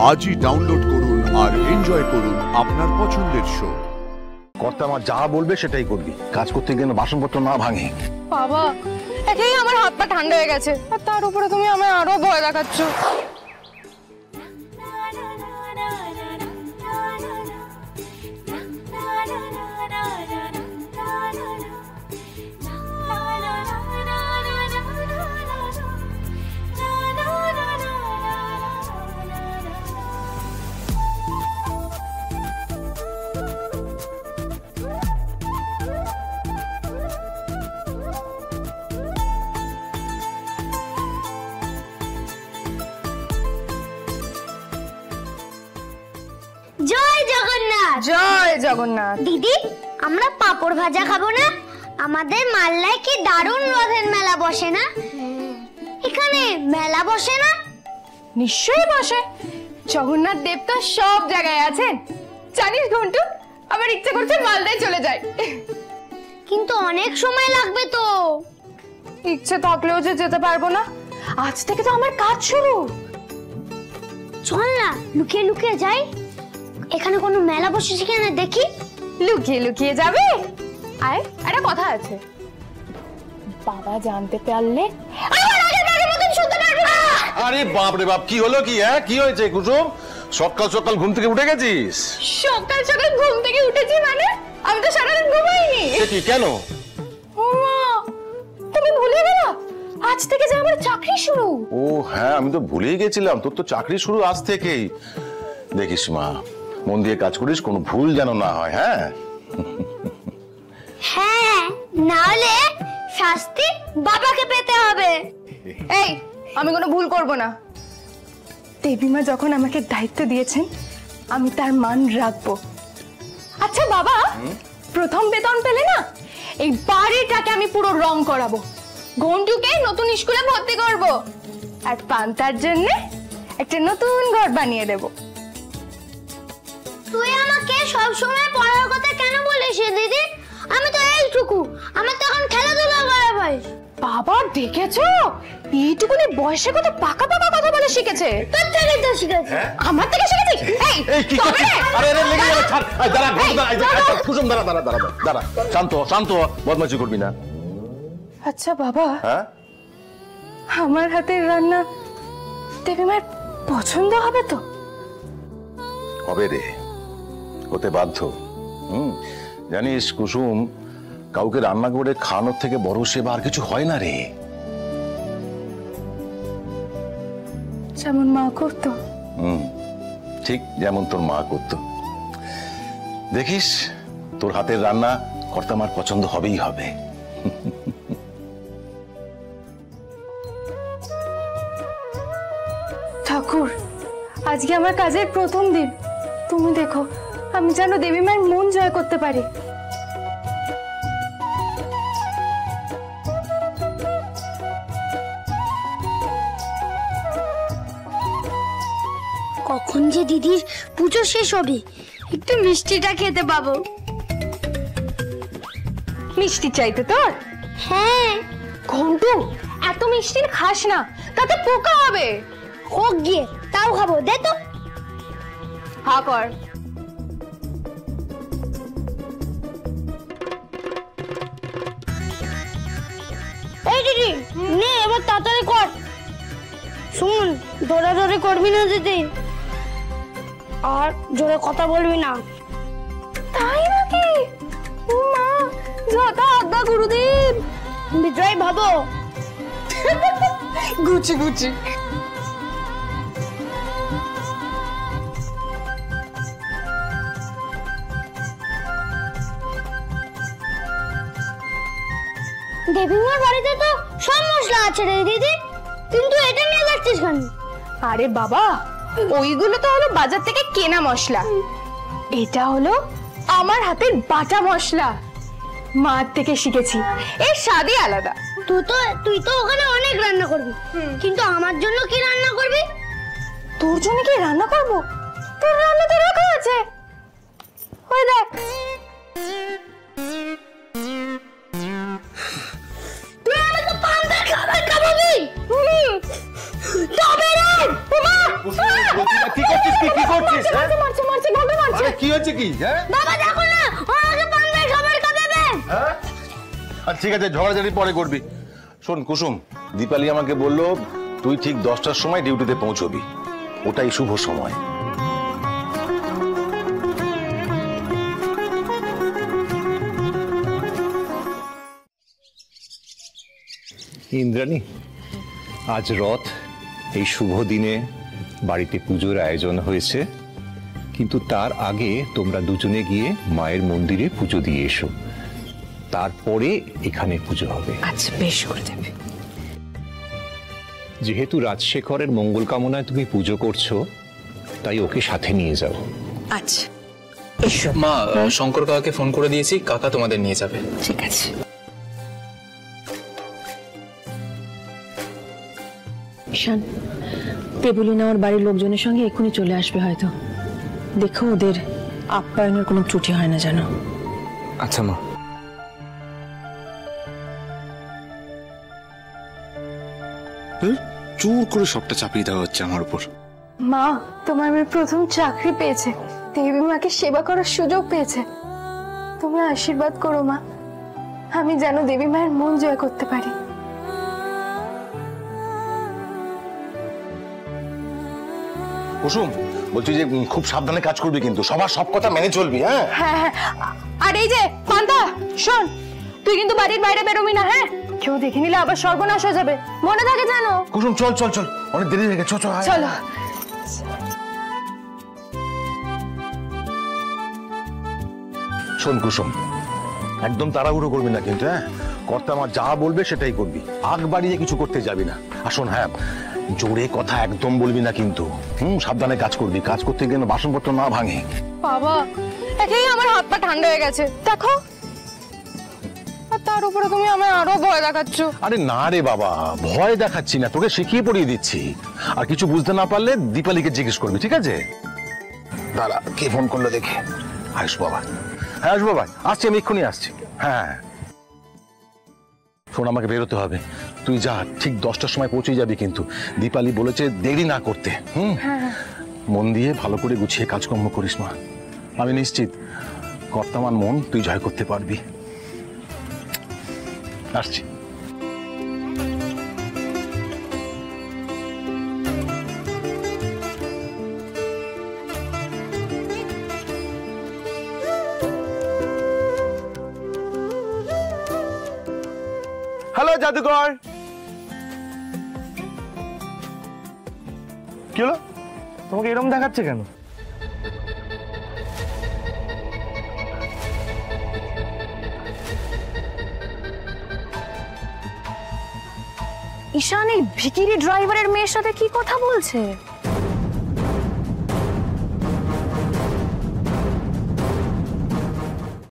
আজই ডাউনলোড করুন আর এনজয় করুন আপনার পছন্দের শো। কর্তা আমার যা বলবে সেটাই করবি, কাজ করতে গেলে বাসনপত্র না ভাঙে। বাবা, একেই আমার হাত পা ঠান্ডা হয়ে গেছে, আর তার উপরে তুমি আমায় আরো ভয় দেখাচ্ছ। জয় জগন্নাথ। জয় জগন্নাথ। দিদি, আমরা পাপড় ভাজা খাবো না? আমাদের মালদায় কি দারুণ রথের মেলা বসে না? এখানে মেলা বসে না? নিশ্চয়ই বসে, জগন্নাথ দেব তো সব জায়গায় আছেন। জানিস ঘন্টু, আমার ইচ্ছে করছে মালদায় চলে যাই, কিন্তু অনেক সময় লাগবে তো। ইচ্ছে থাকলেও যে যেতে পারবো না। আজ থেকে তো আমার কাজ শুরু। চল না, লুকিয়ে লুকিয়ে যাই। এখানে কোনো মেলা বসেছে কিনা দেখি। লুকিয়ে লুকিয়ে যাবে? আয়, একটা কথা আছে, বাবা জানতে পারলে আরে বাপ রে বাপ, কি হলো কি? হ্যাঁ, কি হয়েছে কুসুম? সকাল সকাল ঘুম থেকে উঠে গেছিস? সকাল সকাল ঘুম থেকে উঠেছি মানে? আমি তো সারাদিন ঘুমাইনি। কি কেন? ও মা, তুমি ভুলে গেলা আজ থেকে যে আমার চাকরি শুরু। ও হ্যাঁ, আমি তো ভুলেই গেছিলাম, তোর তো চাকরি শুরু আজ থেকেই। দেখিস মা, মন দিয়ে কাজ করিস, কোনো ভুল যেন না হয়। হ্যাঁ হ্যাঁ, না হলে শাস্তি বাবাকে পেতে হবে। এই, আমি কোনো ভুল করব না। দেবীমা যখন আমাকে দায়িত্ব দিয়েছেন, আমি তার মান রাখবো। আচ্ছা বাবা, প্রথম বেতন পেলে না এই বাড়িটাকে আমি পুরো রং করাবো, ঘন্টুকে নতুন স্কুলে ভর্তি করব, আর পান্তার জন্য একটা নতুন ঘর বানিয়ে দেব। তুই আমাকে সব সময় পড়ার কথা কেন বলিস দিদি? আমি তো এইটুকু, আমার তো এখন খেলাধুলা করার বয়স। বাবা দেখেছো, এইটুকুনি বয়সে কত পাকা পাকা কথা বলে শিখেছে। তোর থেকে তো শিখেছি। আমার থেকে শিখেছি? এই কি তবে রে। আরে আরে লেগে যাবে, ছাড়। দাঁড়া দাঁড়া কুসুম, দাঁড়া দাঁড়া দাঁড়া দাঁড়া, শান্ত শান্ত, বদমাইশি করবি না। আচ্ছা বাবা, হ্যাঁ, আমার হাতের রান্না দেবীমার পছন্দ হবে তো? হবে রে, হতে বাধ্য। জানিস কুসুম, কাউকে রান্না করে খাওয়ানোর থেকে বড় সেবা আর কিছু হয় না রে। যেমন মা করতো। ঠিক যেমন তোর মা করতো। দেখিস, তোর হাতের রান্না কর্তামার পছন্দ হবেই হবে। ঠাকুর, আজকে আমার কাজের প্রথম দিন, তুমি দেখো আমি যেন দেবীমার মন জয় করতে পারি। কখন যে দিদির পুজো শেষ হবে, একটু মিষ্টিটা খেতে পাবো। মিষ্টি চাইতে তোর? হ্যাঁ। ঘন্টু, এত মিষ্টি খাস না, তাতে পোকা হবে। হোক গিয়ে, তাও খাবো, দে তো। হা কর। এই দিদি, নে এবার তাড়াতাড়ি কর। শুন, দৌড়াদৌড়ি করবি না দিদি, আর জোরে কথা বলবি না। তাই নাকি? মা, যথা আজ্ঞা গুরুদেব। বিজয় ভাবো। Gucci Gucci. দেবীমার বাড়িতে তো সব মশলা আছে রে দিদি, কিন্তু এটা নিয়ে যাচ্ছিস কেন? আরে বাবা, ওইগুলো তো হলো বাজার থেকে কেনা মশলা, এটা হলো আমার হাতের বাটা মশলা। মার থেকে শিখেছি, এর স্বাদই আলাদা। তুই তো ওখানে অনেক রান্না করবি, কিন্তু আমার জন্য কি রান্না করবি? তোর জন্য কি রান্না করব? তোর রান্না তো রাখা আছে, ওই দেখ। তুই আমাকে পান্তার খাবার খাওয়াবি? তবে রে, কি করছিস কি করছিস মারছে মারছে বাবা মারছে। আরে কি হচ্ছে কি হ্যাঁ বাবা দেখো না ও আমাকে পান্তায় খাবার খাবে দেন। হ্যাঁ আর ঠিক আছে ঝগড়াঝাড়ি পরে করবি। শোন কুসুম, দীপালি আমাকে বললো তুই ঠিক 10টার সময় ডিউটিতে পৌঁছবি, ওটাই শুভ সময়। ইন্দ্রাণী, আজ রথ, এই শুভ দিনে বাড়িতে পুজোর আয়োজন হয়েছে, কিন্তু তার আগে তোমরা দুজনে গিয়ে মায়ের মন্দিরে পুজো দিয়ে এসো, তারপরে এখানে পুজো হবে। আচ্ছা বেশ করে দেবে। যেহেতু রাজশেখরের মঙ্গল কামনায় তুমি পুজো করছো, তাই ওকে সাথে নিয়ে যাও। আচ্ছা এসো। মা, শঙ্কর কাকাকে ফোন করে দিয়েছি, কাকা তোমাদের নিয়ে যাবে। ঠিক আছে। ঈশান, দেবলীনা ওর বাড়ির লোকজনের সঙ্গে এক্ষুনি চলে আসবে হয়তো। দেখো ওদের আপ্যায়নের কোনো ত্রুটি হয় না যেন। আচ্ছা মা। জোর করে সবটা চাপিয়ে দেওয়া হচ্ছে আমার উপর। মা, তোমার মেয়ে প্রথম চাকরি পেয়েছে, দেবী মাকে সেবা করার সুযোগ পেয়েছে। তুমি আশীর্বাদ করো মা, আমি যেন দেবী মায়ের মন জয় করতে পারি। কুসুম, বলছি যে খুব সাবধানে কাজ করবি, কিন্তু সবার সব কথা মেনে চলবি। হ্যাঁ হ্যাঁ হ্যাঁ। আর এই যে পান্তা, শোন, তুই কিন্তু বাড়ির বাইরে বেরোবি না। হ্যাঁ, কেউ দেখে নিলে আবার সর্বনাশ হয়ে যাবে, মনে থাকে জানো। কুসুম চল চল চল, অনেক দেরি হয়ে গেছে, চল চলো। শোন কুসুম, একদম তাড়াহুড়ো করবি না কিন্তু। হ্যাঁ, কর্তা আমার যা বলবে সেটাই করবি, আগ বাড়িয়ে কিছু করতে যাবি না। আর শোন, হ্যাঁ জোরে কথা একদম বলবি না কিন্তু। সাবধানে কাজ করবি, কাজ করতে গেলে বাসনপত্র না ভাঙে। বাবা, একেই আমার হাত পা ঠান্ডা হয়ে গেছে, দেখো। আর তার উপরে তুমি আমায় আরো ভয় দেখাচ্ছ। আরে না রে বাবা, ভয় দেখাচ্ছি না, তোকে শিখিয়ে পড়িয়ে দিচ্ছি। আর কিছু বুঝতে না পারলে দীপালিকে জিজ্ঞেস করবি, ঠিক আছে? দাঁড়া, কে ফোন করলো দেখে। আয়ুষ বাবা। হ্যাঁ আয়ুষ বাবা, আসছি, আমি এক্ষুনি আসছি। হ্যাঁ শোন, আমাকে বেরোতে হবে, তুই যা, ঠিক 10টার সময় পৌঁছে যাবি কিন্তু। দীপালি বলেছে দেরি না করতে। মন দিয়ে ভালো করে গুছিয়ে কাজকর্ম করিস মা, আমি নিশ্চিত কর্তামান মন তুই জয় করতে পারবি। আসছি। হ্যালো জাদুকর, কি হলো? তোমাকে এরকম দেখাচ্ছে কেন? ঈশান এই ভিকিরি ড্রাইভারের মেয়ের সাথে কি কথা বলছে?